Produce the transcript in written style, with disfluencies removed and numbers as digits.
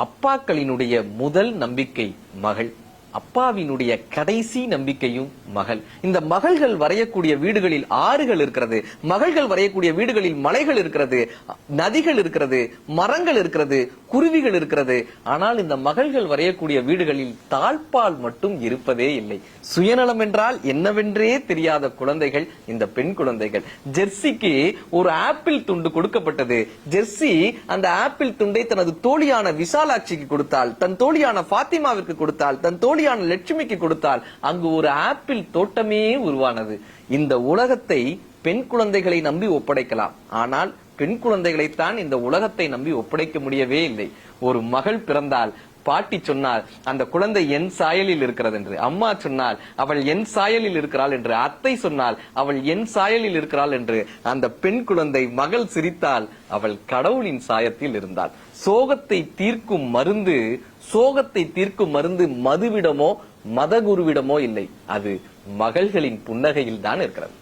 அப்பாக்களினுடைய முதல் நம்பிக்கை மகள், அப்பாவினுடைய கடைசி நம்பிக்கையும் மகள். இந்த மகள்கள் வரையக்கூடிய வீடுகளில் ஆறுகள் இருக்கிறது, மகள்கள் வரையக்கூடிய வீடுகளில் மலைகள் இருக்கிறது, நதிகள் இருக்கிறது, மரங்கள் இருக்கிறது, குருவிகள் இருக்கிறது. ஆனால் இந்த மகள்கள் வரையக்கூடிய வீடுகளில் தாழ்பால் மட்டும் இருப்பதே இல்லை. சுயநலம் என்றால் என்னவென்றே தெரியாத குழந்தைகள் இந்த பெண் குழந்தைகள். ஜெர்சிக்கு ஒரு ஆப்பிள் துண்டு கொடுக்கப்பட்டது. ஜெர்சி அந்த ஆப்பிள் துண்டை தனது தோழியான விசாலாட்சிக்கு கொடுத்தால், தன் தோழியான பாத்திமாவிற்கு கொடுத்தால், தன் தோழியான லட்சுமிக்கு கொடுத்தால் அங்கு ஒரு ஆப்பிள் தோட்டமே உருவானது. இந்த உலகத்தை பெண் குழந்தைகளை நம்பி ஒப்படைக்கலாம், ஆனால் பெண் குழந்தைகளைத்தான் இந்த உலகத்தை நம்பி ஒப்படைக்க முடியவே இல்லை. ஒரு மகள் பிறந்தால் பாட்டி சொன்னால் அந்த குழந்தை என் சாயலில் இருக்கிறது என்று, அம்மா சொன்னால் அவள் என் சாயலில் இருக்கிறாள் என்று, அத்தை சொன்னால் அவள் என் சாயலில் இருக்கிறாள் என்று, அந்த பெண் குழந்தை மகள் சிரித்தால் அவள் கடவுளின் சாயத்தில் இருந்தாள். சோகத்தை தீர்க்கும் மருந்து மதுவிடமோ மதகுருவிடமோ இல்லை, அது மகள்களின் புன்னகையில் தான் இருக்கிறது.